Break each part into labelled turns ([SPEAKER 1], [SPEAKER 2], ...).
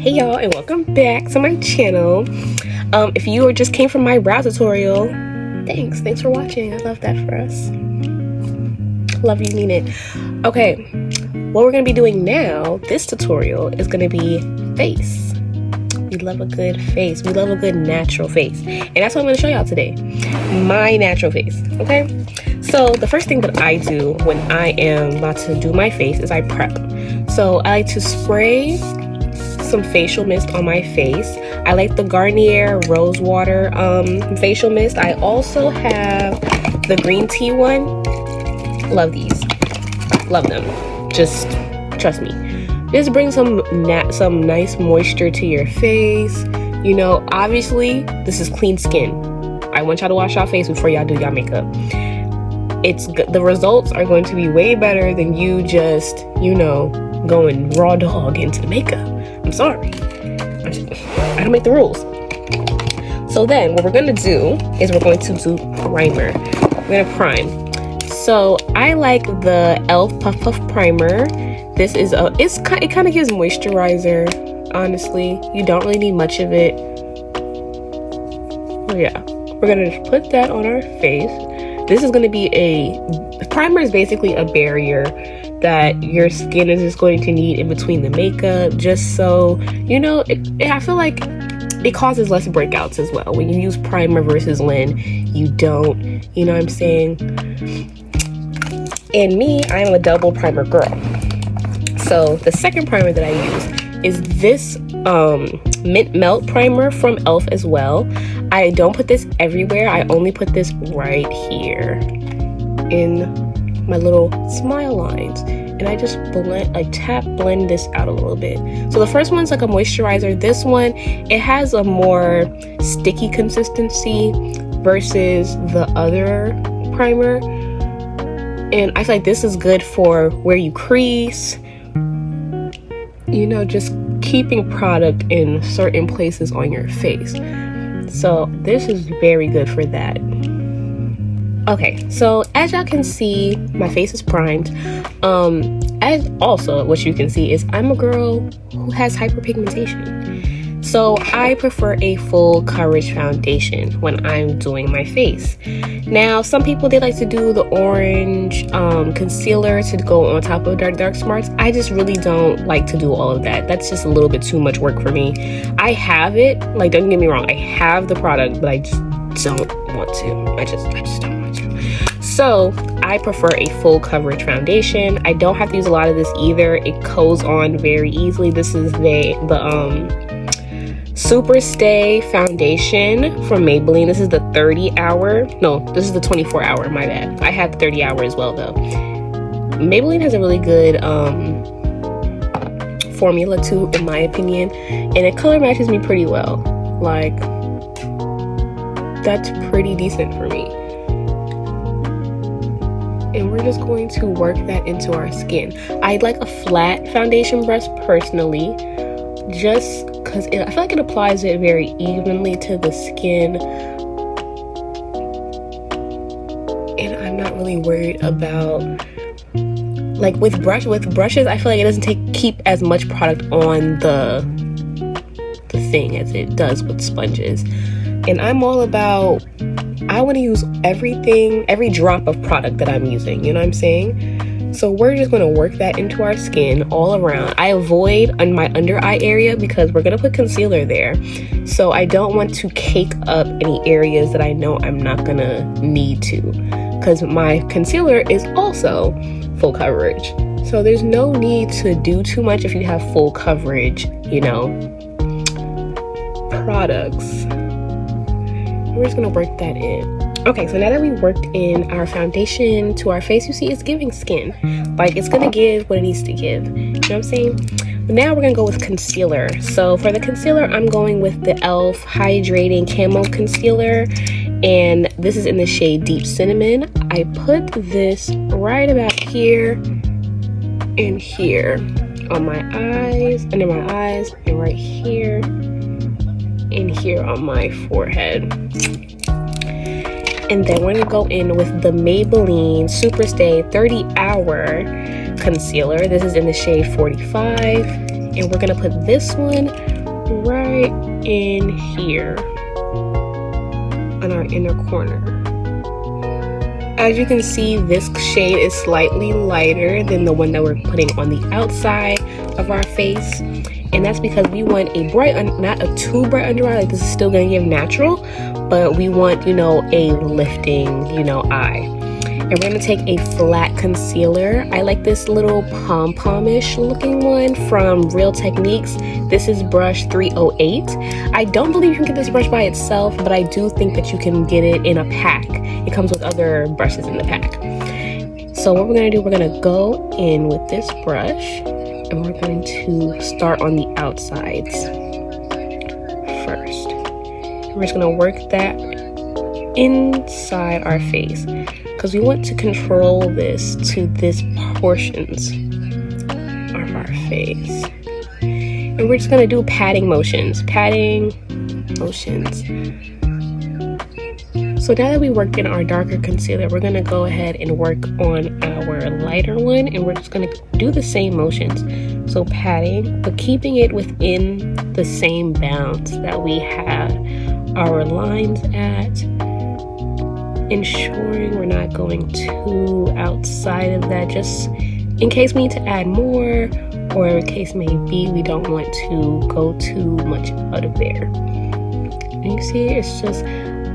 [SPEAKER 1] Hey y'all, and welcome back to my channel. If you just came from my brow tutorial, thanks for watching. I love that for us. Love you, mean it. Okay, what we're gonna be doing now, this tutorial is gonna be face. We love a good face. We love a good natural face, and that's what I'm gonna show y'all today. My natural face. Okay, so the first thing that I do when I am about to do my face is I prep. So I like to spray some facial mist on my face. I like the Garnier Rose Water facial mist. I also have the green tea one. Love these. Love them. Just trust me. Just bring some nice moisture to your face. You know, obviously this is clean skin. I want y'all to wash y'all face before y'all do y'all makeup. The results are going to be way better than you just, you know, going raw dog into the makeup. I'm sorry. I don't make the rules. So then what we're going to do is we're going to do primer. We're going to prime. So I like the e.l.f. Puff Puff Primer. This is it kind of gives moisturizer, honestly. You don't really need much of it. Oh yeah. We're going to just put that on our face. This is going to be primer is basically a barrier that your skin is just going to need in between the makeup, just so you know. I feel like it causes less breakouts as well when you use primer versus Lin. You don't, you know what I'm saying? And me, I'm a double primer girl. So the second primer that I use is this Mint Melt primer from e.l.f. as well. I don't put this everywhere. I only put this right here in my little smile lines, and I just blend this out a little bit. So the first one's like a moisturizer. This one, it has a more sticky consistency versus the other primer, and I feel like this is good for where you crease, you know, just keeping product in certain places on your face. So this is very good for that. Okay, so as y'all can see, my face is primed. As also what you can see is I'm a girl who has hyperpigmentation. So I prefer a full coverage foundation when I'm doing my face. Now, some people, they like to do the orange concealer to go on top of dark smarts. I just really don't like to do all of that. That's just a little bit too much work for me. I have it, like, don't get me wrong, I have the product, but I just don't want to. I just don't want to. So I prefer a full coverage foundation. I don't have to use a lot of this either. It goes on very easily. This is the Super Stay foundation from Maybelline. This is the 30-hour. No, this is the 24-hour, my bad. I have 30-hour as well though. Maybelline has a really good formula too, in my opinion, and it color matches me pretty well. Like, that's pretty decent for me. And we're just going to work that into our skin. I like a flat foundation brush personally, just because I feel like it applies it very evenly to the skin. And I'm not really worried about, like, with brushes, I feel like it doesn't keep as much product on the thing as it does with sponges. And I'm all about, I want to use every drop of product that I'm using, you know what I'm saying? So we're just going to work that into our skin all around. I avoid on my under eye area because we're going to put concealer there. So I don't want to cake up any areas that I know I'm not going to need to, because my concealer is also full coverage. So there's no need to do too much if you have full coverage, you know, products. We're just gonna work that in. Okay, so now that we worked in our foundation to our face, you see it's giving skin. Like, it's gonna give what it needs to give. You know what I'm saying? But now we're gonna go with concealer. So for the concealer, I'm going with the e.l.f. Hydrating Camo Concealer. And this is in the shade Deep Cinnamon. I put this right about here and here on my eyes, under my eyes, and right here and here on my forehead. And then we're gonna go in with the Maybelline Super Stay 30-hour concealer. This is in the shade 45. and we're gonna put this one right in here on our inner corner. As you can see, this shade is slightly lighter than the one that we're putting on the outside of our face, and that's because we want a bright, not a too bright under eye. Like, this is still gonna give natural, but we want, you know, a lifting, you know, eye. And we're gonna take a flat concealer. I like this little pom-pom-ish looking one from Real Techniques. This is brush 308. I don't believe you can get this brush by itself, but I do think that you can get it in a pack. It comes with other brushes in the pack. So what we're gonna do, we're gonna go in with this brush, and we're going to start on the outsides first. We're just gonna work that inside our face, because we want to control this to this portions of our face. And we're just gonna do patting motions. So now that we worked in our darker concealer, we're gonna go ahead and work on our lighter one, and we're just gonna do the same motions. So patting, but keeping it within the same bounds that we have our lines at, ensuring we're not going too outside of that, just in case we need to add more, or in case maybe we don't want to go too much out of there. And you see, it's just,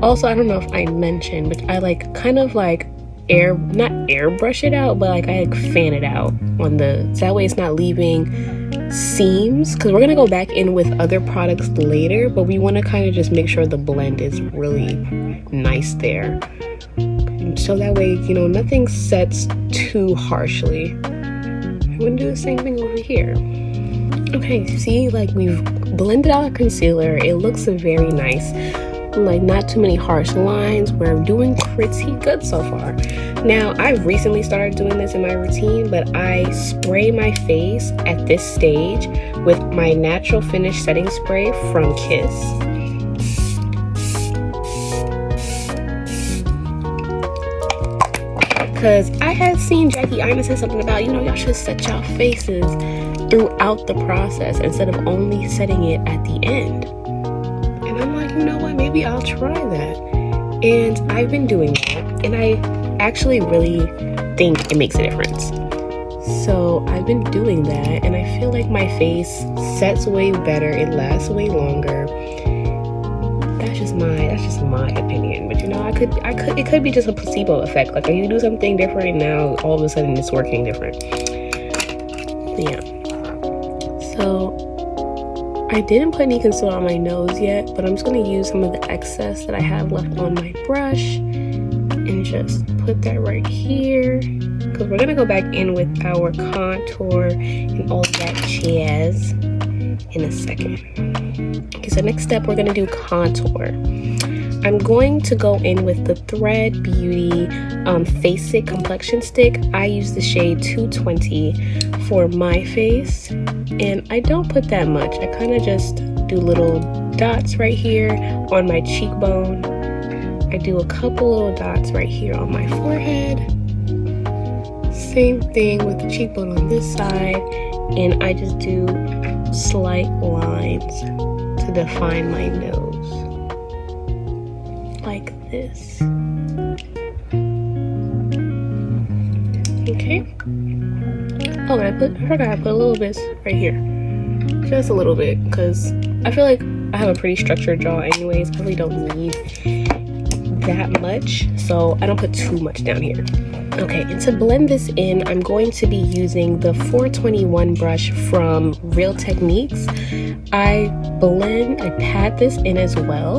[SPEAKER 1] also, I don't know if I mentioned, but I like kind of like not airbrush it out, but like I like fan it out on the, so that way it's not leaving seams, because we're gonna go back in with other products later, but we want to kind of just make sure the blend is really nice there, so that way, you know, nothing sets too harshly. I'm gonna do the same thing over here. Okay, see, like we've blended out our concealer. It looks very nice, like not too many harsh lines. We're doing pretty good so far. Now, I've recently started doing this in my routine, but I spray my face at this stage with my natural finish setting spray from Kiss. Because I had seen Jackie Ina say something about, you know, y'all should set y'all faces throughout the process instead of only setting it at the end. And I'm like, you know what, maybe I'll try that. And I've been doing that, and I actually really think it makes a difference. So I've been doing that, and I feel like my face sets way better, it lasts way longer. That's just my opinion. But you know, it could be just a placebo effect. Like, you do something different, and now all of a sudden it's working different. Yeah. So I didn't put any concealer on my nose yet, but I'm just gonna use some of the excess that I have left on my brush and just put that right here, because we're gonna go back in with our contour and all that jazz in a second. Okay, so next step, we're gonna do contour. I'm going to go in with the Thread Beauty FACEEEE complexion stick. I use the shade 220 for my face, and I don't put that much. I kind of just do little dots right here on my cheekbone. I do a couple little dots right here on my forehead. Same thing with the cheekbone on this side, and I just do slight lines to define my nose. Like this. Okay. Oh, I forgot I put a little bit right here. Just a little bit, because I feel like I have a pretty structured jaw anyways. I really don't need that much, so I don't put too much down here. Okay, and to blend this in, I'm going to be using the 421 brush from Real Techniques. I pat this in as well,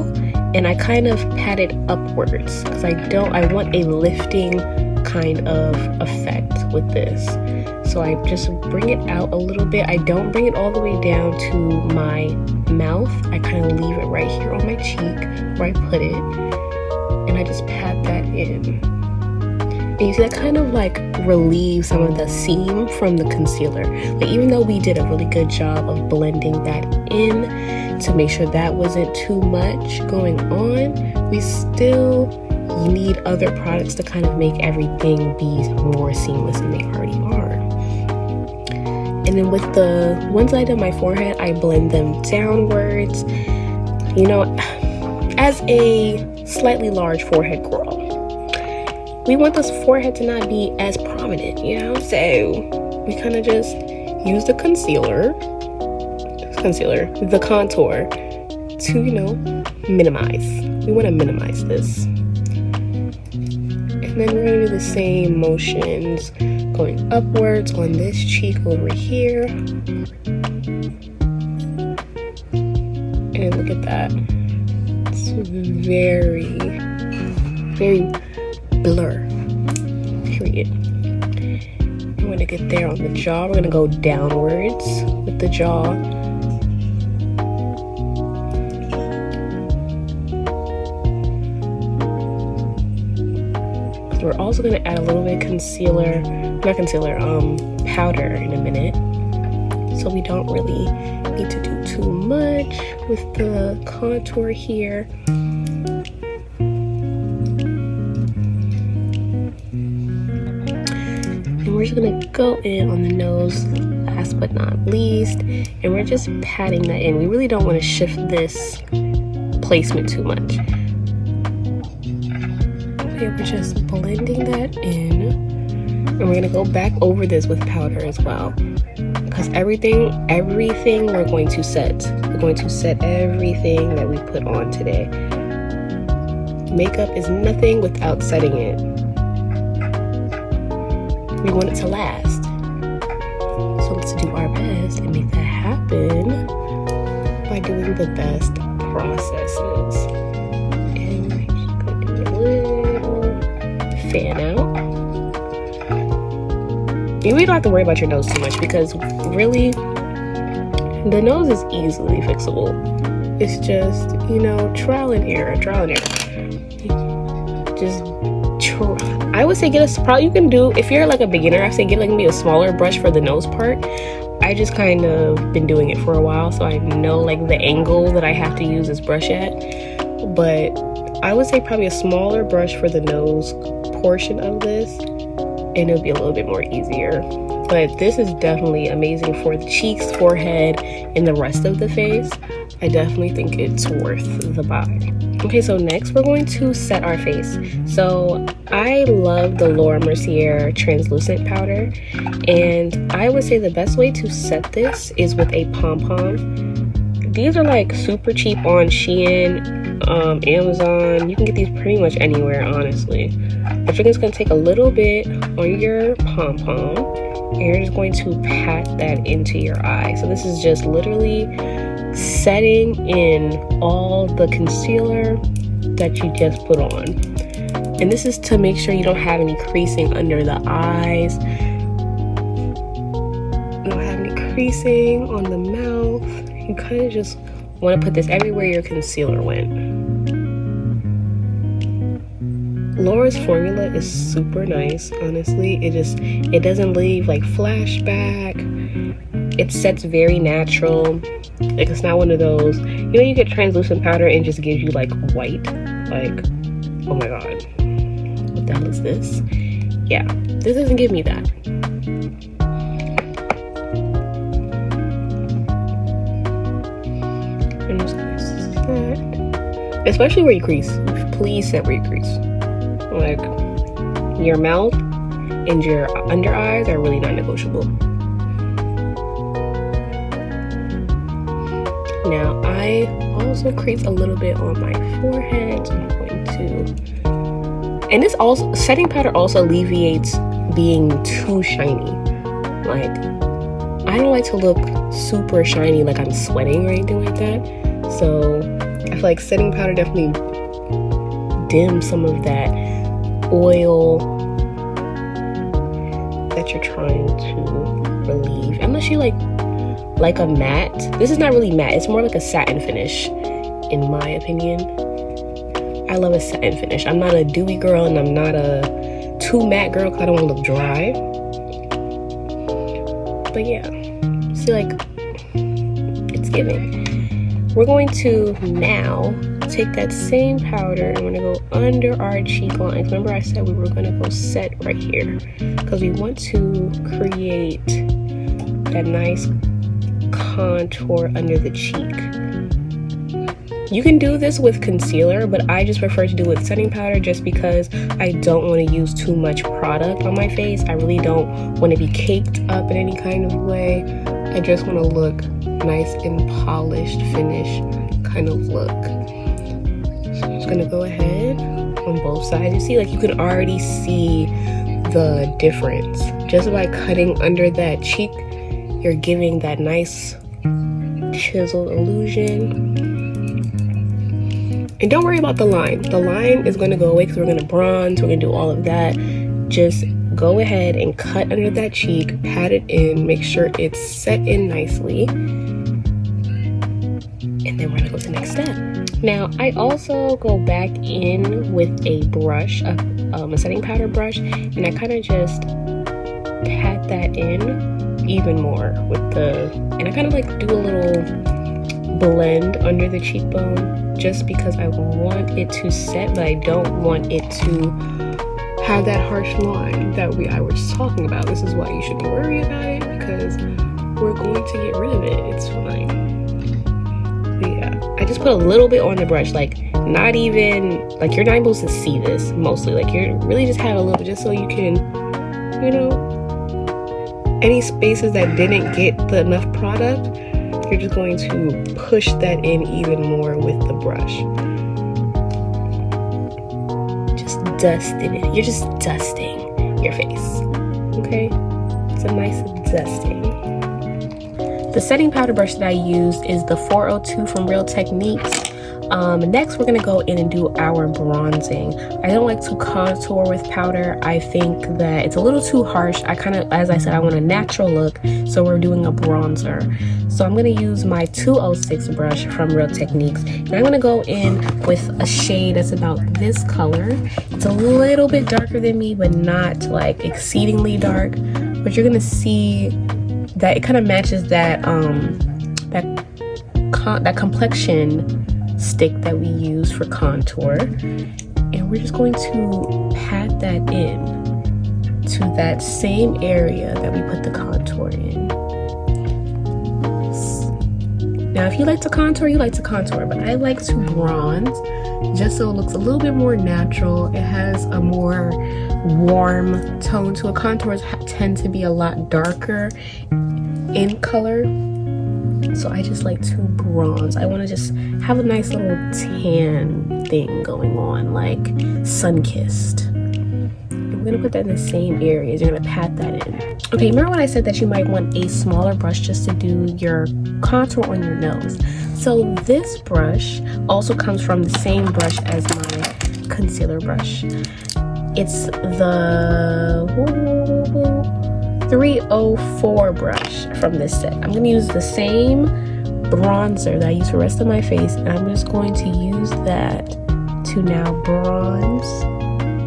[SPEAKER 1] and I kind of pat it upwards, because I want a lifting kind of effect with this. So I just bring it out a little bit. I don't bring it all the way down to my mouth. I kind of leave it right here on my cheek where I put it, and I just pat that in. And you see that kind of like relieves some of the seam from the concealer. Like, even though we did a really good job of blending that in to make sure that wasn't too much going on, we still need other products to kind of make everything be more seamless than they already are. And And then with the ones that I did on my forehead, I blend them downwards. You know, as a slightly large forehead girl, we want this forehead to not be as prominent, you know? So we kind of just use the the contour to, you know, minimize. We want to minimize this. And then we're going to do the same motions going upwards on this cheek over here. And look at that. It's very, very blur, period. I'm going to get there on the jaw. We're going to go downwards with the jaw. We're also going to add a little bit of powder in a minute. So we don't really need to do too much with the contour here. And we're just going to go in on the nose, last but not least, and we're just patting that in. We really don't want to shift this placement too much. We're just blending that in, and we're gonna go back over this with powder as well, because everything we're going to set everything that we put on today. Makeup is nothing without setting it. We want it to last, so let's do our best and make that happen by doing the best processes. And we're just gonna do a little fan out. And we don't have to worry about your nose too much, because really the nose is easily fixable. It's just, you know, trial and error. Just I would say you can do, if you're like a beginner, I say get like maybe a smaller brush for the nose part. I just kind of been doing it for a while, so I know like the angle that I have to use this brush at. But I would say probably a smaller brush for the nose portion of this, and it'll be a little bit more easier. But this is definitely amazing for the cheeks, forehead, and the rest of the face. I definitely think it's worth the buy. Okay, so next we're going to set our face. So I love the Laura Mercier translucent powder, and I would say the best way to set this is with a pom-pom. These are like super cheap on Shein, Amazon. You can get these pretty much anywhere, honestly. But you're just going to take a little bit on your pom-pom, and you're just going to pat that into your eye. So this is just literally setting in all the concealer that you just put on. And this is to make sure you don't have any creasing under the eyes. You don't have any creasing on the mouth. You kind of just want to put this everywhere your concealer went. Laura's formula is super nice, honestly. It doesn't leave like flashback. It sets very natural. Like, it's not one of those, you know, you get translucent powder and it just gives you like white. Like, oh my god, what the hell is this? Yeah, this doesn't give me that. I'm just gonna set, especially where you crease. Please set where you crease. Like, your mouth and your under eyes are really not negotiable. Now, I also crease a little bit on my forehead, so I'm going to, and this also, setting powder also alleviates being too shiny. Like, I don't like to look super shiny, like I'm sweating or anything like that. So I feel like setting powder definitely dims some of that oil that you're trying to relieve, unless you like a matte. This is not really matte, it's more like a satin finish, in my opinion. I love a satin finish. I'm not a dewy girl, and I'm not a too matte girl because I don't want to look dry. But yeah, see, like, it's giving. We're going to now take that same powder and we're gonna go under our cheek lines. Remember I said we were gonna go set right here because we want to create that nice contour under the cheek. You can do this with concealer, but I just prefer to do it with setting powder just because I don't want to use too much product on my face. I really don't want to be caked up in any kind of way. I just want to look nice and polished, finished kind of look. So I'm just going to go ahead on both sides. You see, like, you can already see the difference. Just by cutting under that cheek, you're giving that nice chiseled illusion. And don't worry about the line. The line is going to go away because we're going to bronze, we're going to do all of that. Just go ahead and cut under that cheek, pat it in, make sure it's set in nicely. And then we're going to go to the next step. Now, I also go back in with a brush, a setting powder brush, and I kind of just pat that in even more with and I kind of like do a little blend under the cheekbone just because I want it to set, but I don't want it to have that harsh line that I was talking about. This is why you shouldn't worry about it, because we're going to get rid of it. It's fine. But yeah, I just put a little bit on the brush, like not even, like you're not supposed to see this mostly, like you're really just have a little bit just so you can, you know, any spaces that didn't get enough product, you're just going to push that in even more with the brush. Just dust it in. You're just dusting your face. Okay? It's a nice dusting. The setting powder brush that I used is the 402 from Real Techniques. Next, we're going to go in and do our bronzing. I don't like to contour with powder. I think that it's a little too harsh. I kind of, as I said, I want a natural look, so we're doing a bronzer. So I'm going to use my 206 brush from Real Techniques, and I'm going to go in with a shade that's about this color. It's a little bit darker than me, but not like exceedingly dark. But you're going to see that it kind of matches that that complexion stick that we use for contour, and we're just going to pat that in to that same area that we put the contour in. Now, if you like to contour, you like to contour, but I like to bronze just so it looks a little bit more natural. It has a more warm tone to it. Contours tend to be a lot darker in color, so I just like to bronze. I want to just have a nice little tan thing going on, like sun-kissed. I'm gonna put that in the same areas. You're gonna pat that in. Okay, remember when I said that you might want a smaller brush just to do your contour on your nose? So this brush also comes from the same brush as my concealer brush. It's the 304 brush from this set. I'm gonna use the same bronzer that I use for the rest of my face, and I'm just going to use that to now bronze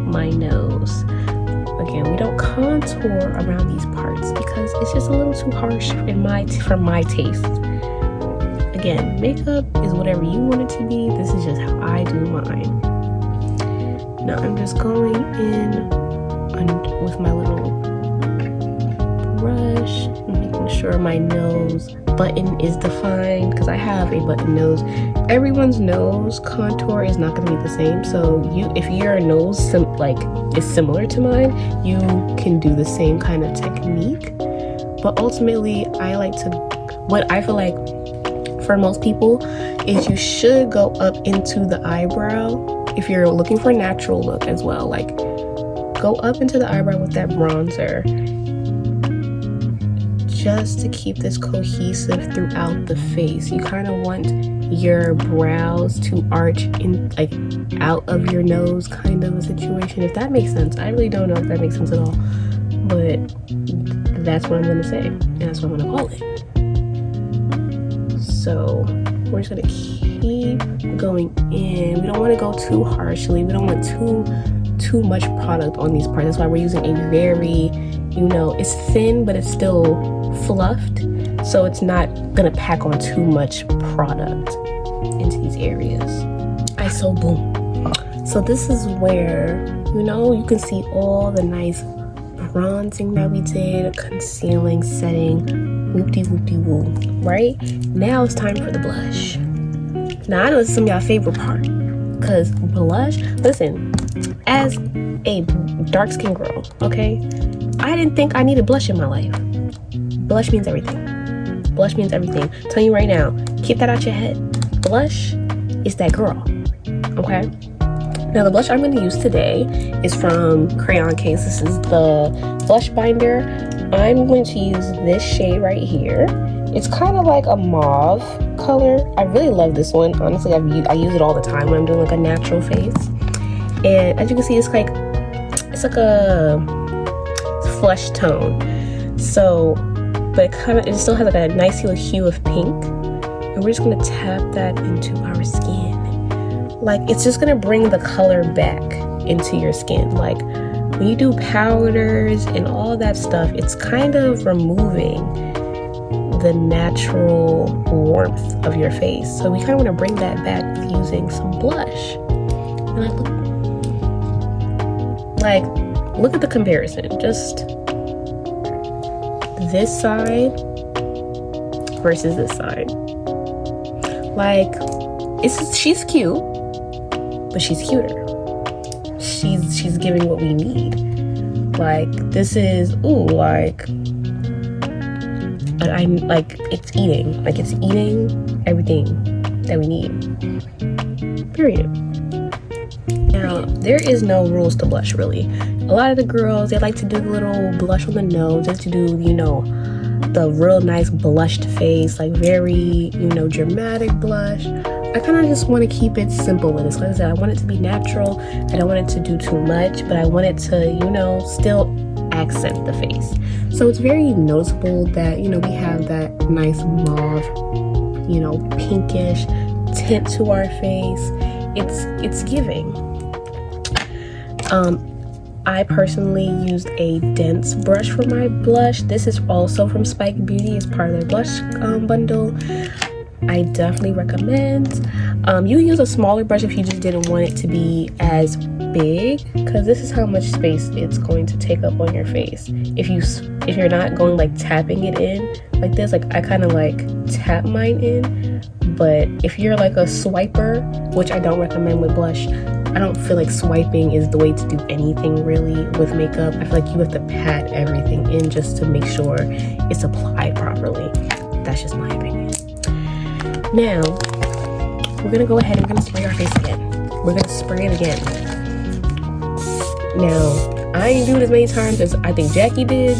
[SPEAKER 1] my nose. Again, we don't contour around these parts because it's just a little too harsh for my taste. Again, makeup is whatever you want it to be. This is just how I do mine. Now I'm just going in with my little brush, making sure my nose button is defined, because I have a button nose. Everyone's nose contour is not going to be the same, so if your nose is similar to mine, you can do the same kind of technique. But ultimately, what I feel like for most people is you should go up into the eyebrow if you're looking for a natural look as well. Like, go up into the eyebrow with that bronzer, just to keep this cohesive throughout the face. You kind of want your brows to arch in, like, out of your nose, kind of a situation, if that makes sense. I really don't know if that makes sense at all, but that's what I'm gonna say, and that's what I'm gonna call it. So we're just gonna keep going in. We don't want to go too harshly. We don't want too much product on these parts. That's why we're using a very, it's thin, but it's still fluffed, so it's not gonna pack on too much product into these areas. Boom. So this is where, you can see all the nice bronzing that we did, concealing, setting Whoop-de-whoop-de-woo. Right? Now it's time for the blush. Now, I know this is some of y'all favorite part. Because blush, listen, as a dark skin girl, okay, I didn't think I needed blush in my life. Blush means everything. Blush means everything. I'm telling you right now, keep that out your head. Blush is that girl, okay? Now, the blush I'm going to use today is from Crayon Case. This is the blush binder. I'm going to use this shade right here. It's kind of like a mauve color. I really love this one. Honestly, I use it all the time when I'm doing like a natural face. And as you can see, it's like a flesh tone. So, but it still has like a nice little hue of pink. And we're just gonna tap that into our skin. Like, it's just gonna bring the color back into your skin. Like, when you do powders and all that stuff, it's kind of removing the natural warmth of your face. So we kind of want to bring that back with using some blush. And look at the comparison. Just this side versus this side. Like, she's cute, but she's cuter. She's giving what we need. Like, this is I'm like, it's eating everything that we need, period. Now, there is no rules to blush, really. A lot of the girls, they like to do a little blush on the nose, just to do, the real nice blushed face, like very, dramatic blush. I kind of just want to keep it simple with this. Like I said, I want it to be natural. I don't want it to do too much, but I want it to, still accent the face. So it's very noticeable that, we have that nice mauve, pinkish tint to our face. It's giving. I personally used a dense brush for my blush. This is also from Spike Beauty. It's part of their blush bundle. I definitely recommend. You use a smaller brush if you just didn't want it to be as big, because this is how much space it's going to take up on your face. If you're not going like tapping it in like this, like I kind of like tap mine in, but if you're like a swiper, which I don't recommend with blush, I don't feel like swiping is the way to do anything really with makeup. I feel like you have to pat everything in just to make sure it's applied properly. That's just my opinion. Now, we're gonna go ahead and we're gonna spray our face again. We're gonna spray it again. Now, I ain't do it as many times as I think Jackie did,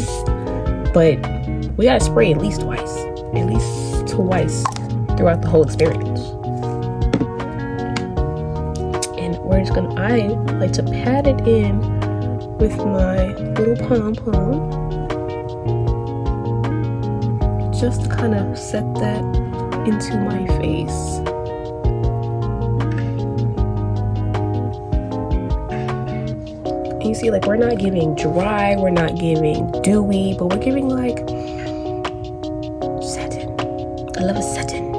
[SPEAKER 1] but we gotta spray at least twice throughout the whole experience. And we're just gonna, I like to pat it in with my little pom-pom, just to kind of set that into my face. And you see, like, we're not giving dry, we're not giving dewy, but we're giving like satin. I love a satin.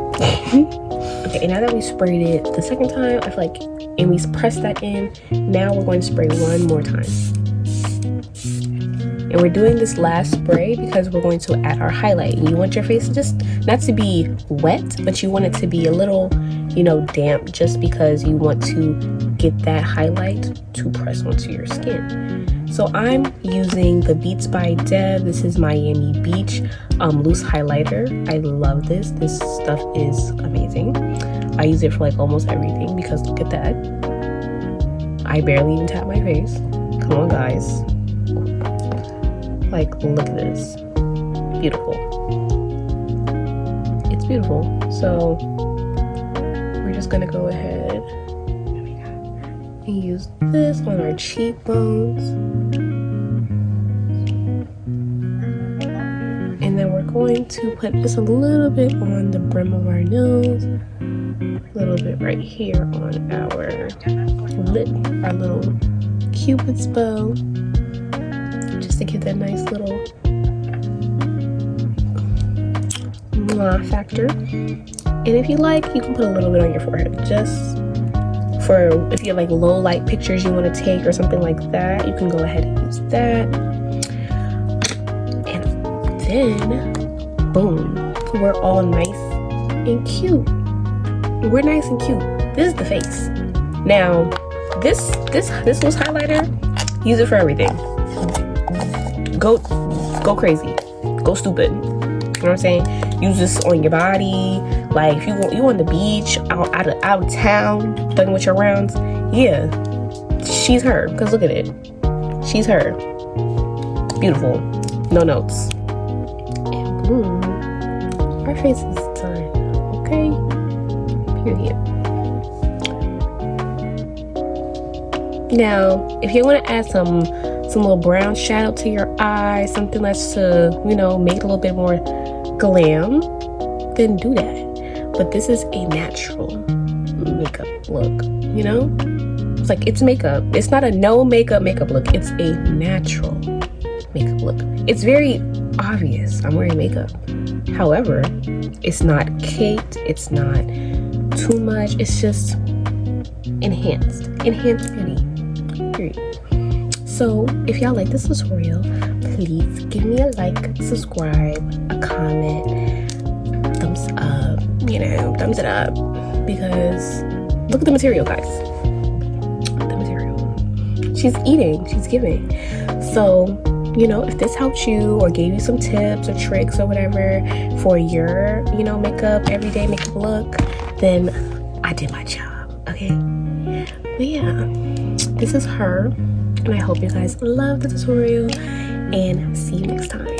[SPEAKER 1] Okay, and now that we sprayed it the second time, I feel like, and we pressed that in, now we're going to spray one more time. And we're doing this last spray because we're going to add our highlight. And you want your face just not to be wet, but you want it to be a little, damp, just because you want to get that highlight to press onto your skin. So I'm using the Beats by Deb. This is Miami Beach loose highlighter. I love this. This stuff is amazing. I use it for like almost everything because look at that. I barely even tap my face. Come on, guys. Like, look at this. Beautiful. It's beautiful. So we're just gonna go ahead and use this on our cheekbones. And then we're going to put just a little bit on the brim of our nose, a little bit right here on our lip, our little Cupid's bow, just to give that nice little factor. And if you like, you can put a little bit on your forehead, just for if you have like low light pictures you want to take or something like that. You can go ahead and use that. And then boom, we're all nice and cute. We're nice and cute. This is the face. Now, this loose highlighter, use it for everything. Go crazy. Go stupid. You know what I'm saying? Use this on your body. Like if you on the beach, out of town, done with your rounds. Yeah, she's her. Cause look at it. She's her. Beautiful. No notes. And boom, our face is done. Okay. Period. Now, if you want to add some little brown shadow to your eye, something that's to, you know, make it a little bit more glam, then do that. But this is a natural makeup look, you know? It's like, it's makeup. It's not a no makeup look. It's a natural makeup look. It's very obvious I'm wearing makeup. However, it's not caked. It's not too much. It's just enhanced beauty. Period. So if y'all like this tutorial, please give me a like, subscribe, a comment, thumbs up, you know, thumbs it up, because look at the material, guys. The material. She's eating, she's giving. So, you know, if this helped you or gave you some tips or tricks or whatever for your, you know, makeup, everyday makeup look, then I did my job, okay? But yeah, this is her. And I hope you guys love the tutorial, and see you next time.